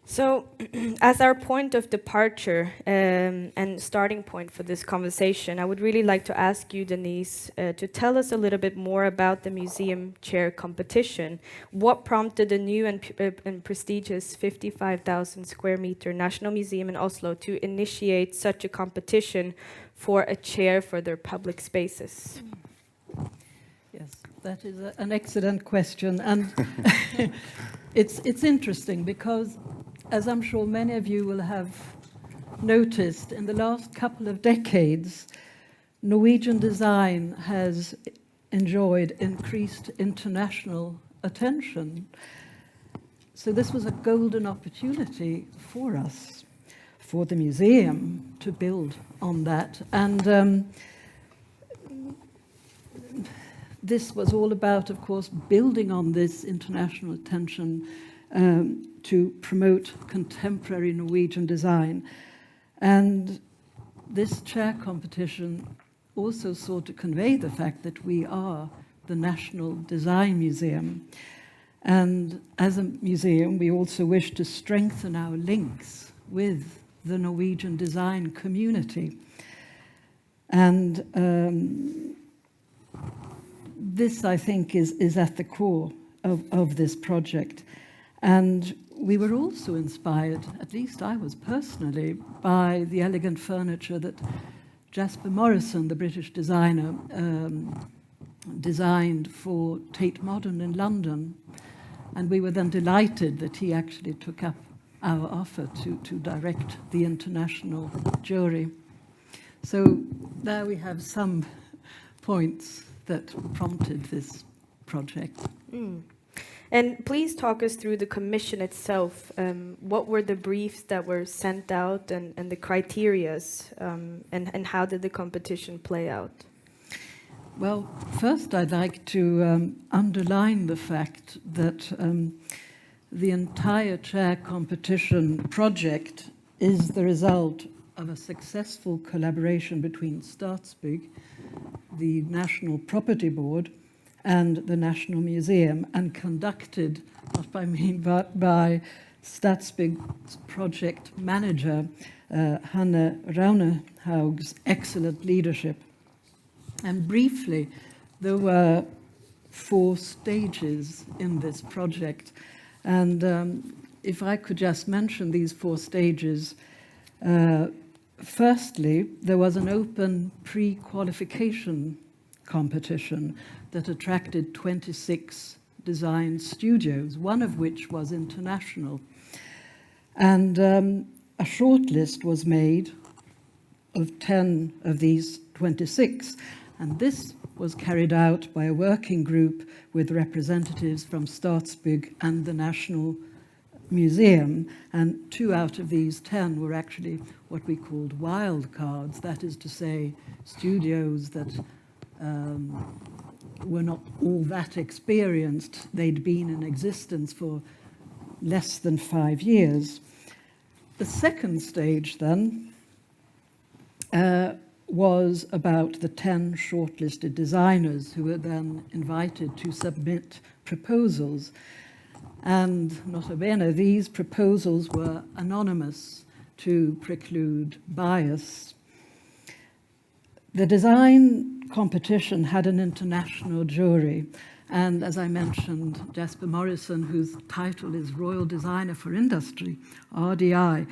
So, as our point of departure and starting point for this conversation, I would really like to ask you, Denise, to tell us a little bit more about the museum chair competition. What prompted the new and prestigious 55,000 square meter National Museum in Oslo to initiate such a competition for a chair for their public spaces? Yes, that is an excellent question, and it's interesting because, as I'm sure many of you will have noticed, in the last couple of decades, Norwegian design has enjoyed increased international attention. So this was a golden opportunity for us, for the museum, to build on that. And this was all about, of course, building on this international attention to promote contemporary Norwegian design. And this chair competition also sought to convey the fact that we are the National Design Museum. And as a museum, we also wish to strengthen our links with the Norwegian design community. And this, I think, is at the core of this project. And we were also inspired, at least I was personally, by the elegant furniture that Jasper Morrison, the British designer, designed for Tate Modern in London. And we were then delighted that he actually took up our offer to direct the international jury. So there we have some points that prompted this project. And please talk us through the commission itself. What were the briefs that were sent out and the criterias, and how did the competition play out? Well, first I'd like to underline the fact that the entire chair competition project is the result of a successful collaboration between Statsbygg, the National Property Board, and the National Museum, and conducted, not by me, but by Statsbygg's project manager, Hanne Raunehaug's excellent leadership. And briefly, there were 4 stages in this project. And if I could just mention these 4 stages, firstly, there was an open pre-qualification competition that attracted 26 design studios, one of which was international. And a short list was made of 10 of these 26. And this was carried out by a working group with representatives from Statsbygg and the National Museum. And 2 out of these 10 were actually what we called wild cards, that is to say, studios that were not all that experienced. They'd been in existence for less than 5 years. The second stage, then, was about the 10 shortlisted designers who were then invited to submit proposals. And nota bene, these proposals were anonymous to preclude bias. The design competition had an international jury, and as I mentioned, Jasper Morrison, whose title is Royal Designer for Industry, RDI,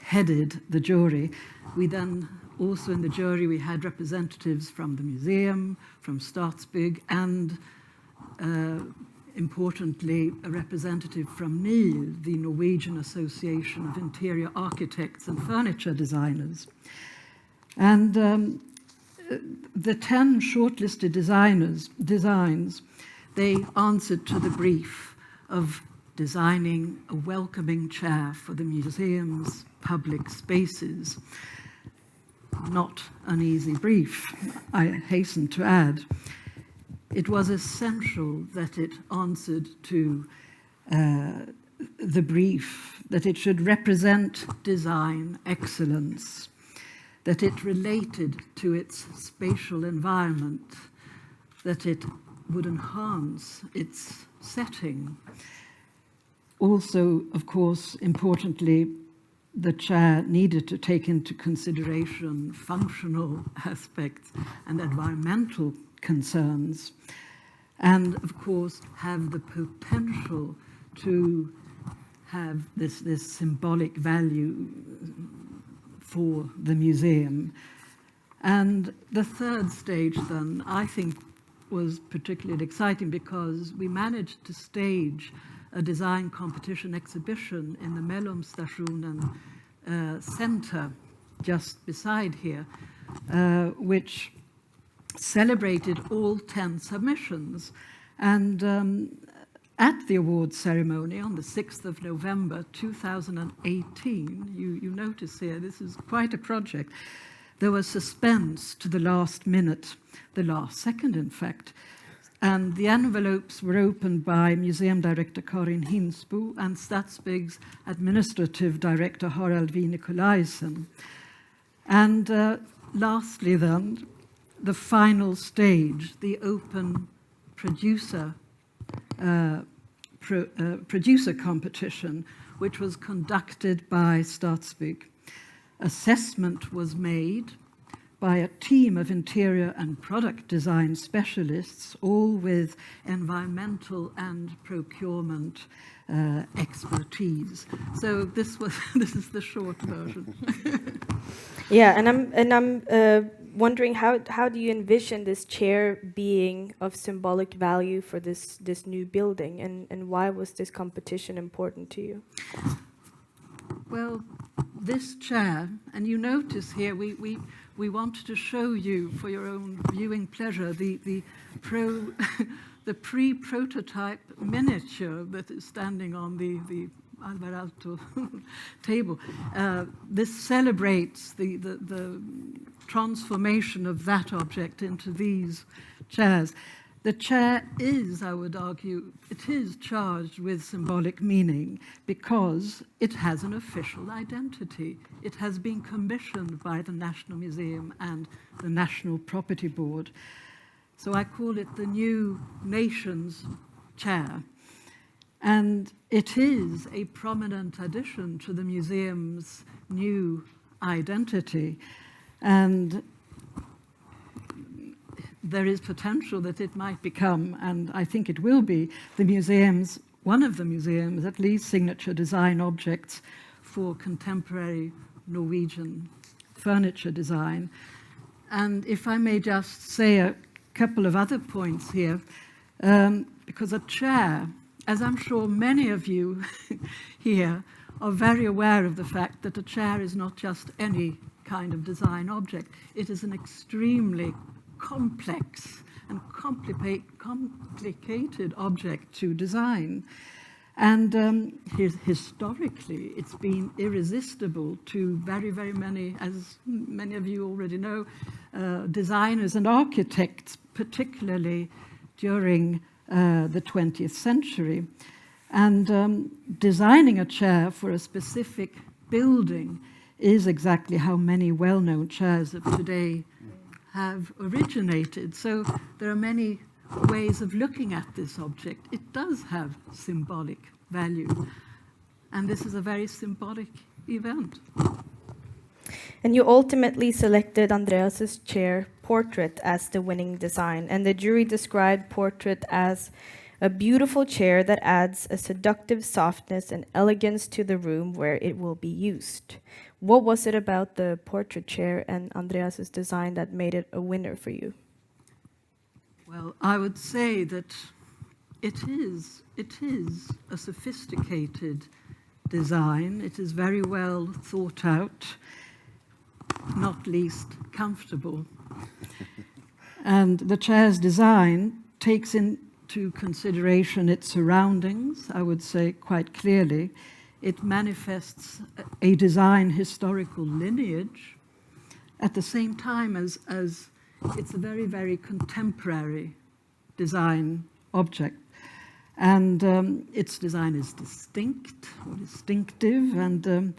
headed the jury. We then also in the jury, we had representatives from the museum, from Statsbygg, and importantly, a representative from NIL, the Norwegian Association of Interior Architects and Furniture Designers. And the 10 shortlisted designs, they answered to the brief of designing a welcoming chair for the museum's public spaces. Not an easy brief, I hasten to add. It was essential that it answered to the brief, that it should represent design excellence, that it related to its spatial environment, that it would enhance its setting. also, of course, importantly, the chair needed to take into consideration functional aspects and environmental concerns, and of course have the potential to have this symbolic value for the museum. And the third stage then, I think, was particularly exciting because we managed to stage a design competition exhibition in the Mellumstationen Center just beside here, which celebrated all 10 submissions. And at the awards ceremony on the 6th of November 2018, you notice here, this is quite a project, there was suspense to the last minute, the last second in fact, and the envelopes were opened by Museum Director Karin Hinsbo and Stadsbyg's Administrative Director Harald V. Nikolaisen. And lastly then, the final stage, the open producer competition, which was conducted by Stadsbygg. Assessment was made by a team of interior and product design specialists, all with environmental and procurement expertise. So this is the short version. Yeah, and I'm wondering how do you envision this chair being of symbolic value for this new building, and why was this competition important to you? Well, this chair, and you notice here we wanted to show you for your own viewing pleasure the pre-prototype miniature that is standing on the Alvar Aalto table. This celebrates the transformation of that object into these chairs. The chair is, I would argue, it is charged with symbolic meaning because it has an official identity. It has been commissioned by the National Museum and the National Property Board. So I call it the New Nations Chair. And it is a prominent addition to the museum's new identity. And there is potential that it might become, and I think it will be, one of the museum's at least signature design objects for contemporary Norwegian furniture design. And if I may just say a couple of other points here, because a chair, as I'm sure many of you here are very aware of the fact that a chair is not just any kind of design object. It is an extremely complex and complicated object to design. And historically, it's been irresistible to very, very many, as many of you already know, designers and architects, particularly during the 20th century. And designing a chair for a specific building is exactly how many well-known chairs of today have originated. So there are many ways of looking at this object. It does have symbolic value, and this is a very symbolic event. And you ultimately selected Andreas's chair portrait as the winning design, and the jury described portrait as a beautiful chair that adds a seductive softness and elegance to the room where it will be used. What was it about the portrait chair and Andreas's design that made it a winner for you? Well, I would say that it is a sophisticated design. It is very well thought out, not least comfortable. And the chair's design takes into consideration its surroundings, I would say quite clearly. It manifests a design historical lineage at the same time as it's a very, very contemporary design object. And its design is distinct or distinctive, and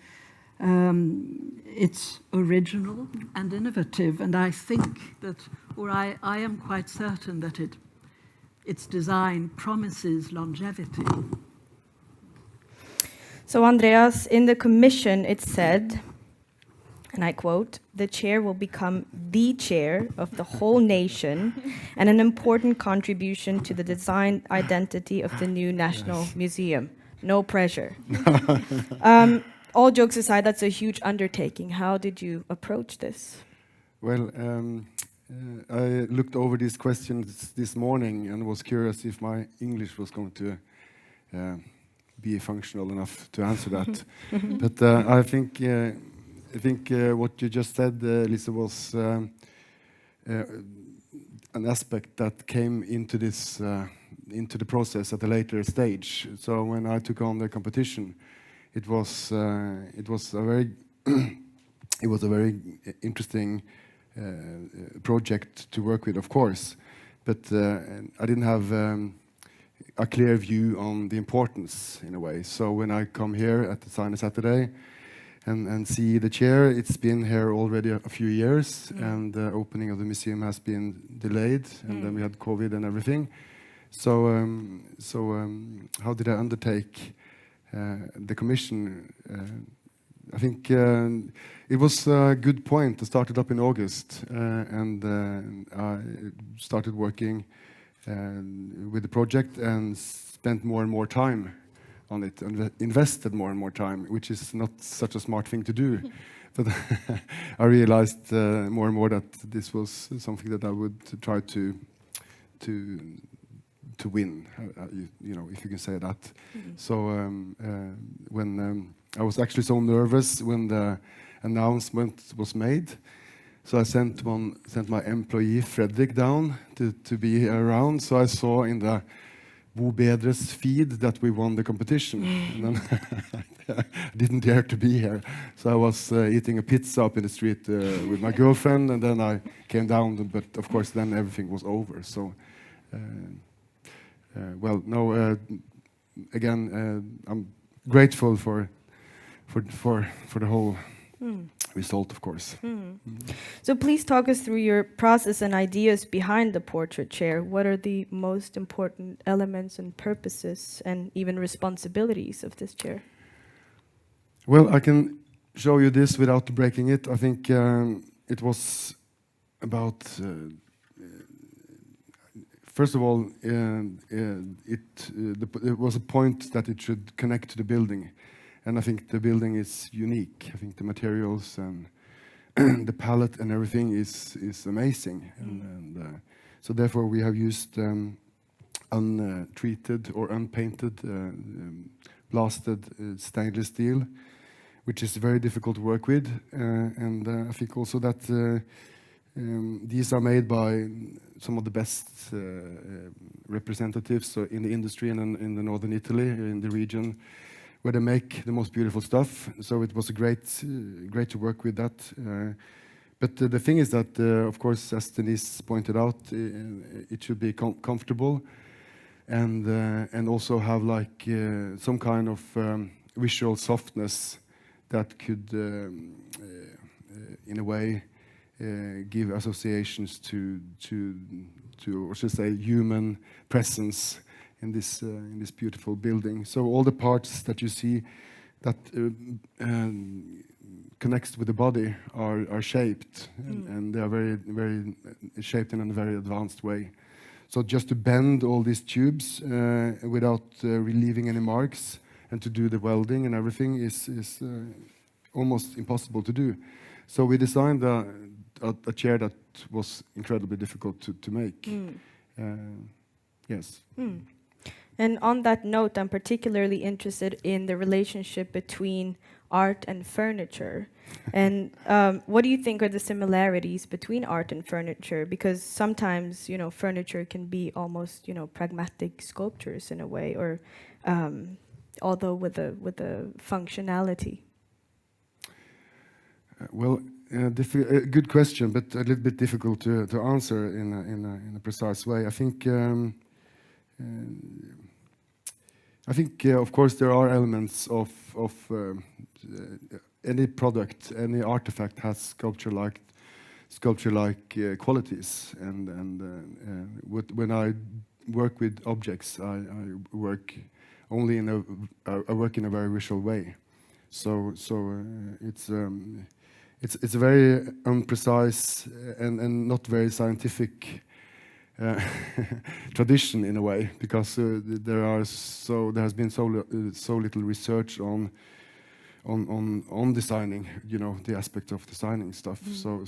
it's original and innovative. And I think that, or I am quite certain that its design promises longevity. So Andreas, in the commission it said, and I quote, "The chair will become the chair of the whole nation and an important contribution to the design identity of the new National Museum." No pressure. All jokes aside, that's a huge undertaking. How did you approach this? Well, I looked over these questions this morning and was curious if my English was going to be functional enough to answer that. But I think what you just said, Lisa, was an aspect that came into this into the process at a later stage. So when I took on the competition, it was a very it was a very interesting project to work with, of course, but I didn't have a clear view on the importance in a way. So when I come here at the Designer Saturday and see the chair, it's been here already a few years, and the opening of the museum has been delayed, and then we had COVID and everything. So how did I undertake the commission? I think it was a good point. I started up in August, and I started working with the project and spent more and more time on it and invested more and more time, which is not such a smart thing to do. But I realized more and more that this was something that I would try to win, you know, if you can say that. So when I was actually so nervous when the announcement was made, so I sent my employee Fredrik down to be around. So I saw in the Bo Bedres feed that we won the competition. And then I didn't dare to be here, so I was eating a pizza up in the street with my girlfriend, and then I came down. But of course, then everything was over. So. Well, no. Again, I'm grateful for the whole result, of course. So please talk us through your process and ideas behind the portrait chair. What are the most important elements and purposes and even responsibilities of this chair? Well, I can show you this without breaking it. I think it was about. First of all, it was a point that it should connect to the building, and I think the building is unique. I think the materials and the palette and everything is amazing, and so therefore we have used untreated or unpainted blasted stainless steel, which is very difficult to work with, and I think also that these are made by some of the best representatives in the industry and in the northern Italy, in the region, where they make the most beautiful stuff. So it was great to work with that. But the thing is that, of course, as Denise pointed out, it should be comfortable and also have like some kind of visual softness that could, in a way, give associations to or should I say human presence in this beautiful building. So all the parts that you see that connects with the body are shaped, and they are very shaped in a very advanced way. So just to bend all these tubes without relieving any marks and to do the welding and everything is almost impossible to do. So we designed a chair that was incredibly difficult to make. Yes. And on that note, I'm particularly interested in the relationship between art and furniture. And what do you think are the similarities between art and furniture? Because sometimes, you know, furniture can be almost, you know, pragmatic sculptures in a way, or although with a functionality. Well, good question, but a little bit difficult to answer in a precise way. I think of course there are elements of any product, any artifact has sculpture-like qualities, and when I work with objects, I work only in a work in a very visual way. So it's a very imprecise and not very scientific tradition in a way, because there has been so little research on designing, you know, the aspect of designing stuff. So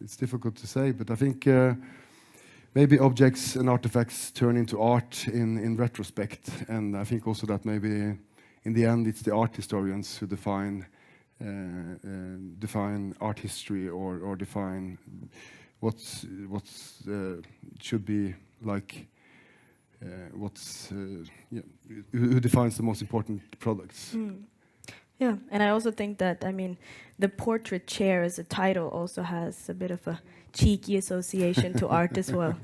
it's difficult to say, but I think maybe objects and artifacts turn into art in retrospect, and I think also that maybe in the end it's the art historians who define art history or define what's should be like who defines the most important products. Yeah, and I also think that, I mean, the portrait chair as a title also has a bit of a cheeky association to art as well.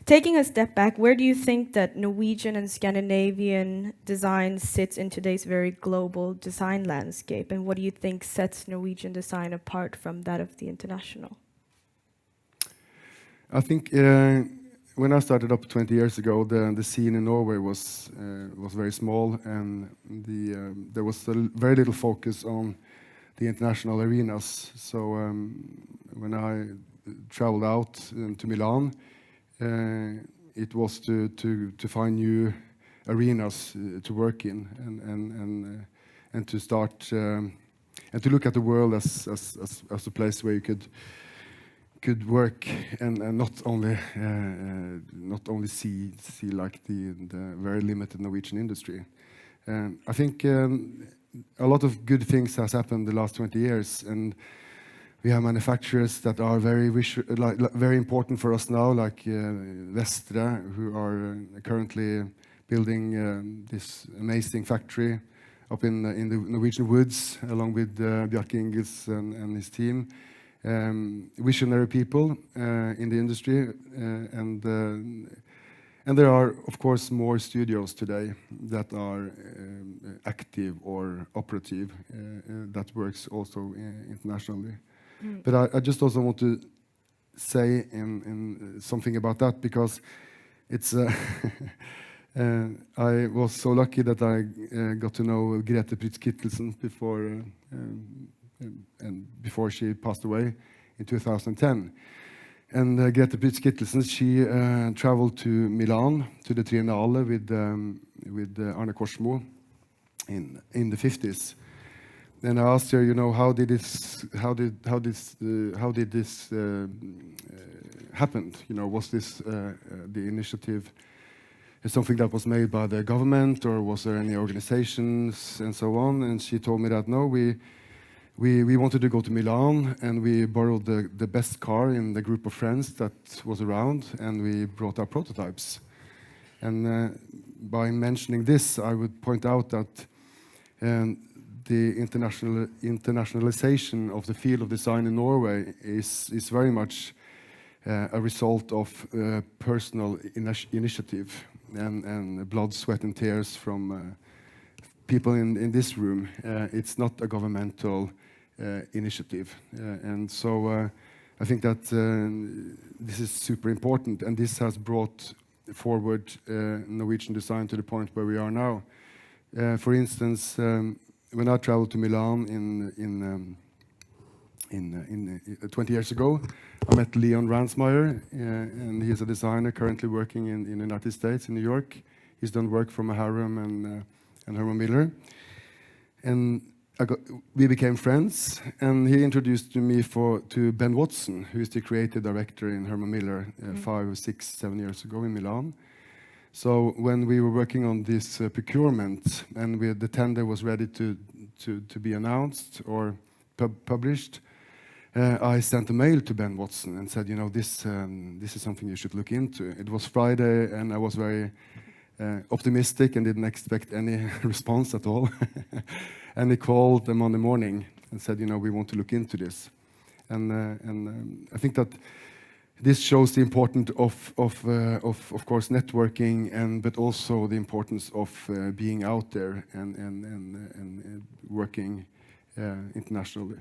Taking a step back, where do you think that Norwegian and Scandinavian design sits in today's very global design landscape? And what do you think sets Norwegian design apart from that of the international? I think when I started up 20 years ago, the scene in Norway was very small, and there was very little focus on the international arenas. So when I traveled out to Milan, it was to find new arenas to work in, and to start and to look at the world as a place where you could work and not only see like the very limited Norwegian industry. I think a lot of good things has happened the last 20 years, and we have manufacturers that are very very important for us now, like Vestre, who are currently building this amazing factory up in the Norwegian woods, along with Bjarke Ingels and his team. Visionary people in the industry, and there are, of course, more studios today that are active or operative that works also internationally. But I just also want to say in something about that, because it's I was so lucky that I got to know Grete Prytz-Kittelsen before she passed away in 2010. And Grete Prytz-Kittelsen, she traveled to Milan to the Triennale with Arne Korsmo in the 50s. And I asked her, you know, how did this happen? You know, was this the initiative something that was made by the government, or was there any organizations and so on? And she told me that no, we wanted to go to Milan, and we borrowed the best car in the group of friends that was around, and we brought our prototypes. And by mentioning this, I would point out that the internationalization of the field of design in Norway is very much a result of personal initiative and blood, sweat, and tears from people in this room. It's not a governmental initiative, and so I think that this is super important, and this has brought forward Norwegian design to the point where we are now. For instance, when I traveled to Milan in 20 years ago, I met Leon Ransmeyer, and he's a designer currently working in the United States, in New York. He's done work for Maharam and Herman Miller, and we became friends. And he introduced me to Ben Watson, who is the creative director in Herman Miller 5, 6, 7 years ago in Milan. So when we were working on this procurement, and the tender was ready to be announced or published, I sent a mail to Ben Watson and said, you know, this is something you should look into. It was Friday, and I was very optimistic and didn't expect any response at all. And he called them on the morning and said, you know, we want to look into this. And I think that this shows the importance of course, networking, but also the importance of being out there and working internationally.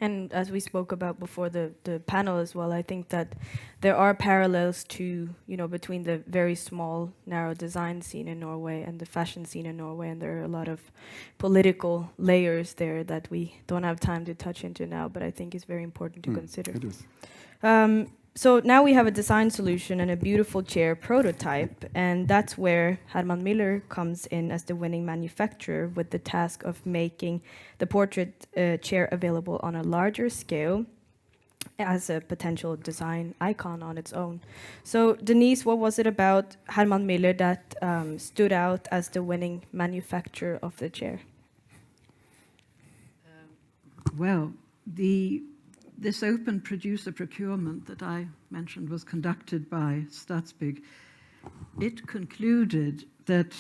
And as we spoke about before the panel as well, I think that there are parallels to, you know, between the very small, narrow design scene in Norway and the fashion scene in Norway, and there are a lot of political layers there that we don't have time to touch into now, but I think is very important to consider. It is. So now we have a design solution and a beautiful chair prototype, and that's where Herman Miller comes in as the winning manufacturer with the task of making the portrait chair available on a larger scale as a potential design icon on its own. So Denise, what was it about Herman Miller that stood out as the winning manufacturer of the chair? Well, this open producer procurement that I mentioned was conducted by Stadsbygg. It concluded that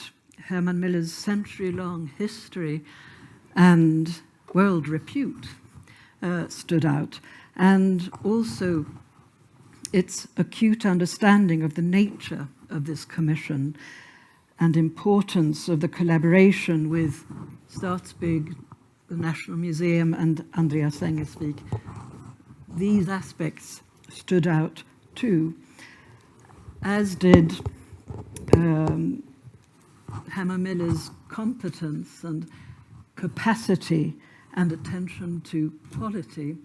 Herman Miller's century-long history and world repute stood out, and also its acute understanding of the nature of this commission and importance of the collaboration with Stadsbygg, the National Museum, and Andreas Engesvik. These aspects stood out too, as did Herman Miller's competence and capacity and attention to quality.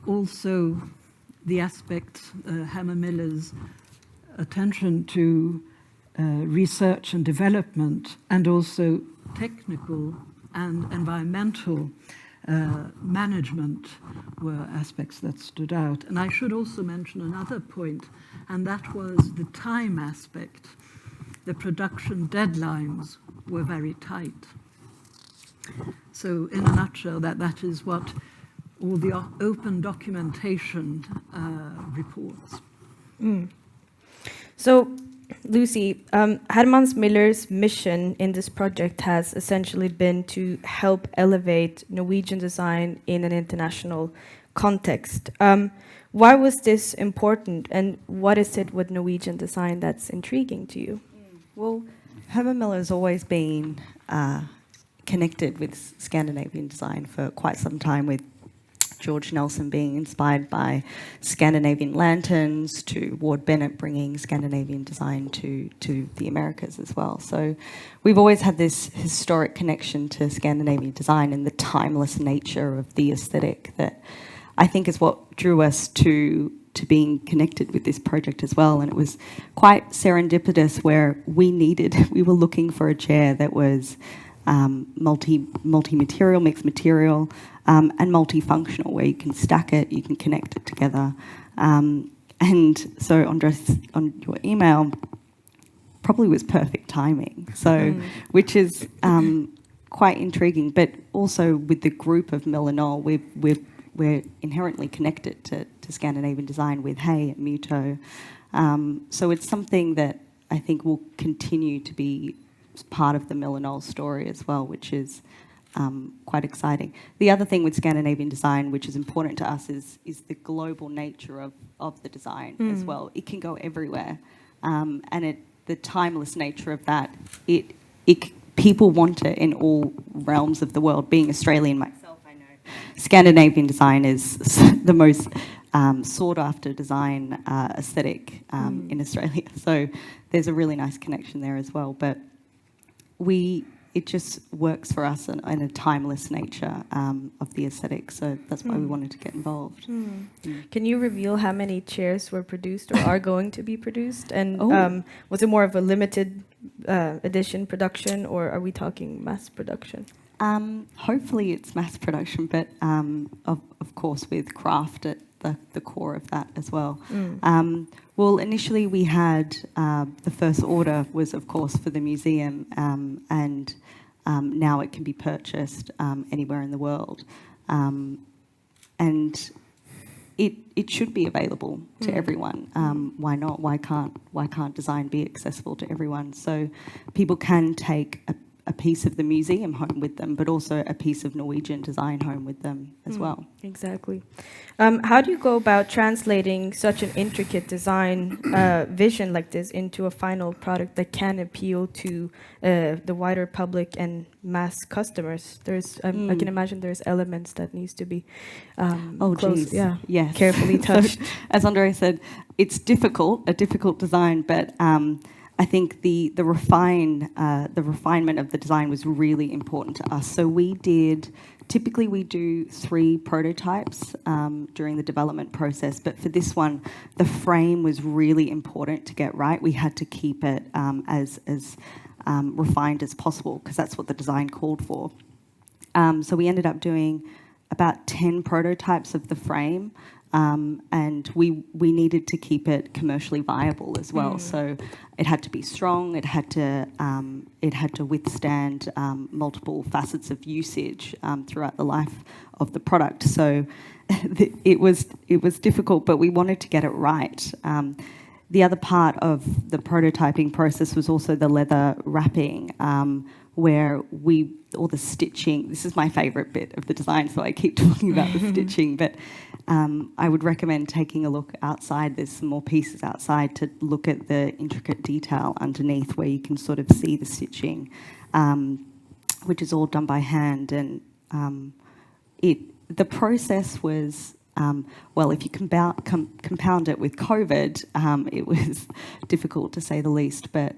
Also, the aspects, Herman Miller's attention to research and development, and also technical and environmental management were aspects that stood out. And I should also mention another point, and that was the time aspect. The production deadlines were very tight. So in a nutshell, that is what all the open documentation reports. So, Lucy, Herman Miller's mission in this project has essentially been to help elevate Norwegian design in an international context. Why was this important, and what is it with Norwegian design that's intriguing to you? Well, Herman Miller has always been connected with Scandinavian design for quite some time, with George Nelson being inspired by Scandinavian lanterns, to Ward Bennett bringing Scandinavian design to the Americas as well. So we've always had this historic connection to Scandinavian design and the timeless nature of the aesthetic that I think is what drew us to being connected with this project as well. And it was quite serendipitous where we were looking for a chair that was multi-material, mixed material, and multifunctional, where you can stack it, you can connect it together. And so, Andreas, on your email, probably was perfect timing. So, which is quite intriguing. But also with the group of Miller Knoll, we're inherently connected to Scandinavian design with Hay and Muto. So it's something that I think will continue to be part of the Miller Knoll story as well, which is quite exciting. The other thing with Scandinavian design, which is important to us, is the global nature of the design as well. It can go everywhere, and the timeless nature of that. People want it in all realms of the world. Being Australian myself, I know Scandinavian design is the most sought after design aesthetic in Australia. So there's a really nice connection there as well. But it just works for us in a timeless nature of the aesthetic. So that's why we wanted to get involved. Can you reveal how many chairs were produced or are going to be produced? And was it more of a limited edition production, or are we talking mass production? Hopefully it's mass production, but of course with craft at the core of that as well. Well, initially we had the first order was, of course, for the museum, and now it can be purchased anywhere in the world. And it should be available to everyone. Why not? Why can't design be accessible to everyone? So people can take a piece of the museum home with them, but also a piece of Norwegian design home with them as well. Exactly. How do you go about translating such an intricate design vision like this into a final product that can appeal to the wider public and mass customers? I can imagine there's elements that needs to be yes. carefully touched. So, as Andreas said, it's a difficult design, but I think the refinement of the design was really important to us. So typically we do 3 prototypes during the development process, but for this one, the frame was really important to get right. We had to keep it as refined as possible, because that's what the design called for. So we ended up doing about 10 prototypes of the frame, and we needed to keep it commercially viable as well. So it had to be strong. It had to withstand multiple facets of usage throughout the life of the product. So it was difficult, but we wanted to get it right. The other part of the prototyping process was also the leather wrapping, where all the stitching. This is my favourite bit of the design, so I keep talking about the stitching, but I would recommend taking a look outside. There's some more pieces outside to look at the intricate detail underneath, where you can sort of see the stitching, which is all done by hand. And the process was, if you compound it with COVID, it was difficult to say the least, but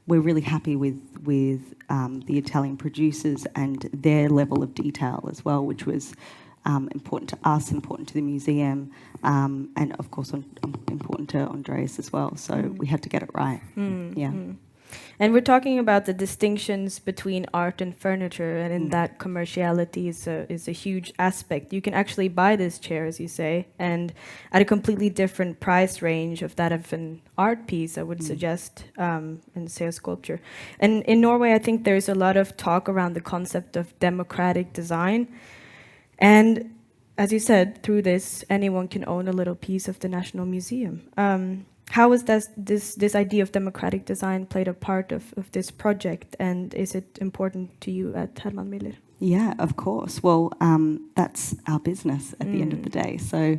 we're really happy with the Italian producers and their level of detail as well, which was important to us, important to the museum, and of course important to Andreas as well. So we had to get it right. And we're talking about the distinctions between art and furniture, and in that commerciality is a huge aspect. You can actually buy this chair, as you say, and at a completely different price range of that of an art piece, I would suggest, in say a sculpture. And in Norway, I think there's a lot of talk around the concept of democratic design. And as you said, through this, anyone can own a little piece of the National Museum. How has this idea of democratic design played a part of this project, and is it important to you at Herman Miller? Yeah, of course. Well, that's our business at the end of the day. So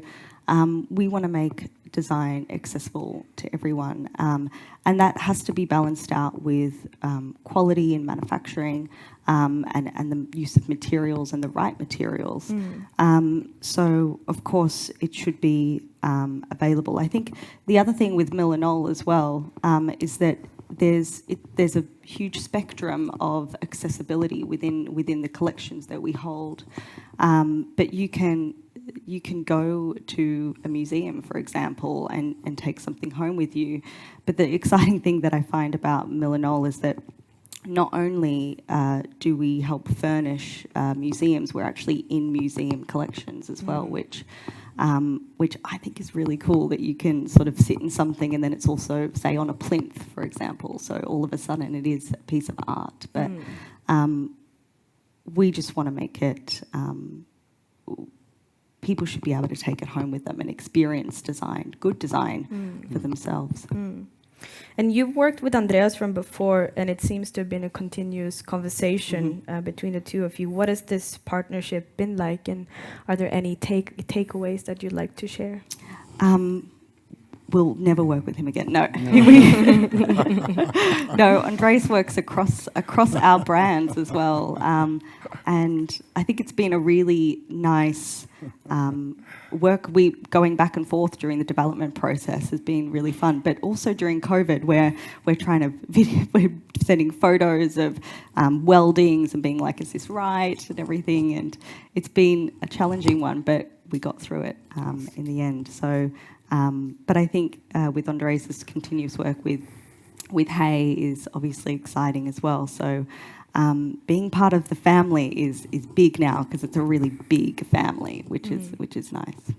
we want to make design accessible to everyone, and that has to be balanced out with quality in manufacturing, and the use of materials and the right materials. So, of course, it should be available. I think the other thing with Miller Knoll as well is that there's a huge spectrum of accessibility within the collections that we hold, but you can go to a museum, for example, and take something home with you. But the exciting thing that I find about Miller Knoll is that not only do we help furnish museums, we're actually in museum collections as well, which I think is really cool, that you can sort of sit in something and then it's also, say, on a plinth, for example. So all of a sudden it is a piece of art. But we just want to make it... people should be able to take it home with them and experience good design for themselves. And you've worked with Andreas from before, and it seems to have been a continuous conversation between the two of you. What has this partnership been like, and are there any takeaways that you'd like to share? We'll never work with him again. No. No, Andreas works across our brands as well. And I think it's been a really nice work. Going back and forth during the development process has been really fun, but also during COVID, where we're sending photos of weldings and being like, is this right, and everything. And it's been a challenging one, but we got through it in the end. So, but I think with Andreas' continuous work with Hay is obviously exciting as well. So being part of the family is big now, because it's a really big family, which is nice.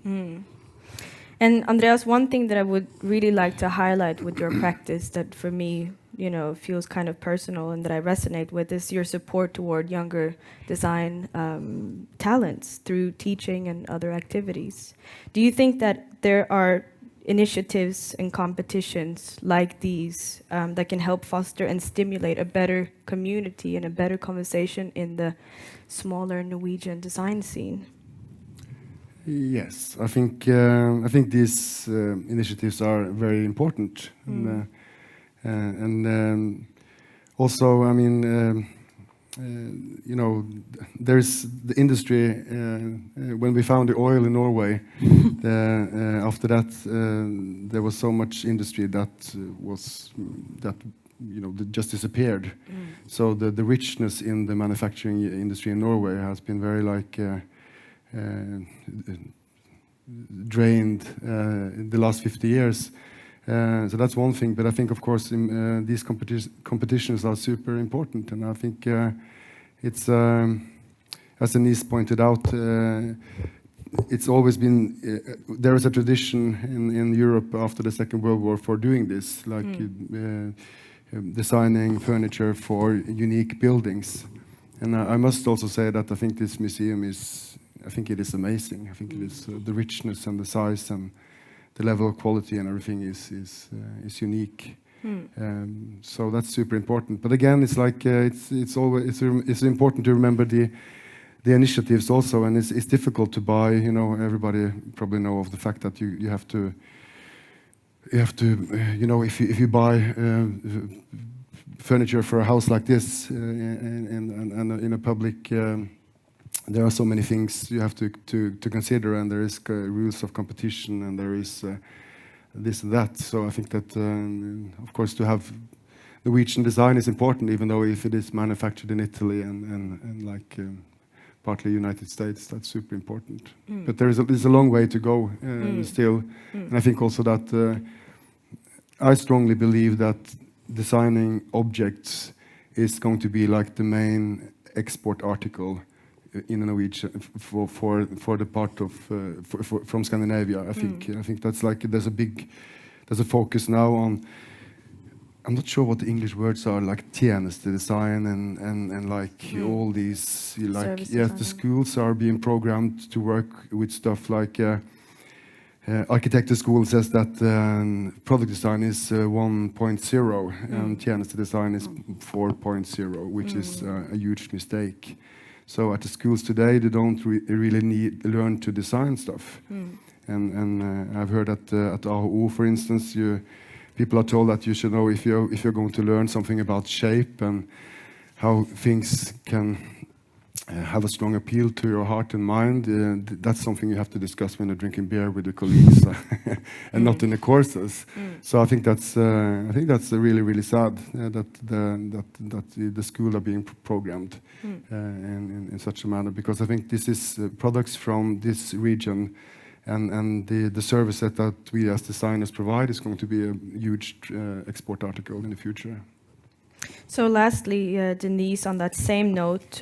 And Andreas, one thing that I would really like to highlight with your practice that for me, feels kind of personal and that I resonate with is your support toward younger design talents through teaching and other activities. Do you think that there are initiatives and competitions like these that can help foster and stimulate a better community and a better conversation in the smaller Norwegian design scene? Yes, I think these initiatives are very important, and also, I mean, you know, there's the industry. When we found the oil in Norway, after that, there was so much industry that just disappeared. So the richness in the manufacturing industry in Norway has been very drained in the last 50 years. So that's one thing, but I think, of course, these competitions are super important, and I think it's, as Denise pointed out, it's always been, there is a tradition in Europe after the Second World War for doing this, like designing furniture for unique buildings. And I must also say that I think this museum is, I think it is amazing. I think it is the richness and the size and the level of quality and everything is unique. So that's super important. But again, it's like it's important to remember the initiatives also, and it's difficult to buy. You know, everybody probably know of the fact that you have to you know, if you buy furniture for a house like this in a public. There are so many things you have to consider, and there is rules of competition, and there is this and that. So I think that, of course, to have Norwegian design is important, even though if it is manufactured in Italy and like partly United States, that's super important. But there's a long way to go still, and I think also that I strongly believe that designing objects is going to be like the main export article in Norwegian for the part of from Scandinavia. I think that's like there's a focus now on. I'm not sure what the English words are, like tjeneste design and like all these like the schools are being programmed to work with stuff like architecture school says that product design is 1.0 and tjeneste design is 4.0, which is a huge mistake. So at the schools today, they don't really learn to design stuff. And I've heard that at AHO, for instance, people are told that you should know if you're going to learn something about shape and how things can have a strong appeal to your heart and mind. That's something you have to discuss when you're drinking beer with your colleagues, and not in the courses. So I think that's really, really sad that the school are being programmed in such a manner, because I think this is products from this region, and the service that we as designers provide is going to be a huge export article in the future. So lastly, Denise, on that same note,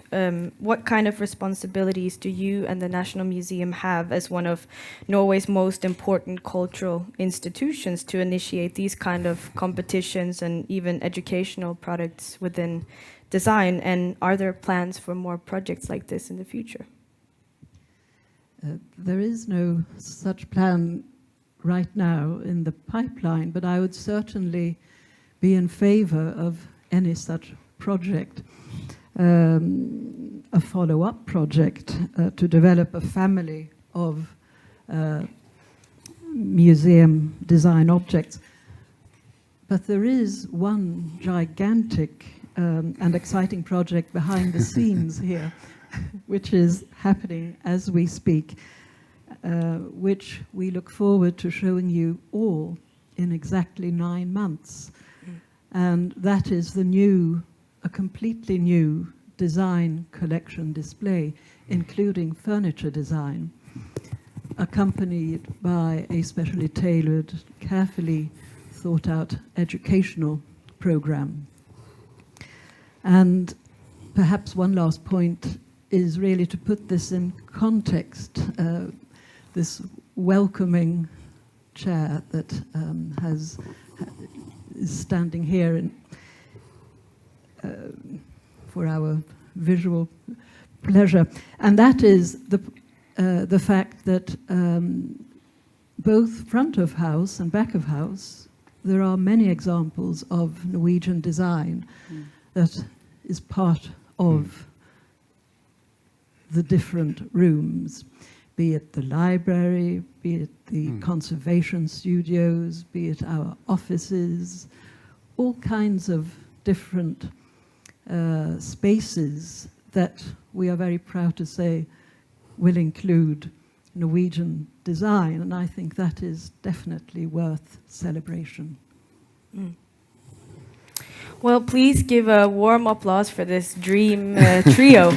what kind of responsibilities do you and the National Museum have as one of Norway's most important cultural institutions to initiate these kind of competitions and even educational products within design? And are there plans for more projects like this in the future? There is no such plan right now in the pipeline, but I would certainly be in favor of any such project, a follow-up project to develop a family of museum design objects. But there is one gigantic and exciting project behind the scenes here, which is happening as we speak, which we look forward to showing you all in exactly 9 months. And that is a completely new design collection display, including furniture design, accompanied by a specially tailored, carefully thought out educational program. And perhaps one last point is really to put this in context, this welcoming chair that is standing here for our visual pleasure, and that is the fact that both front of house and back of house, there are many examples of Norwegian design that is part of the different rooms, be it the library, be it the conservation studios, be it our offices, all kinds of different spaces that we are very proud to say will include Norwegian design, and I think that is definitely worth celebration. Well, please give a warm applause for this dream trio.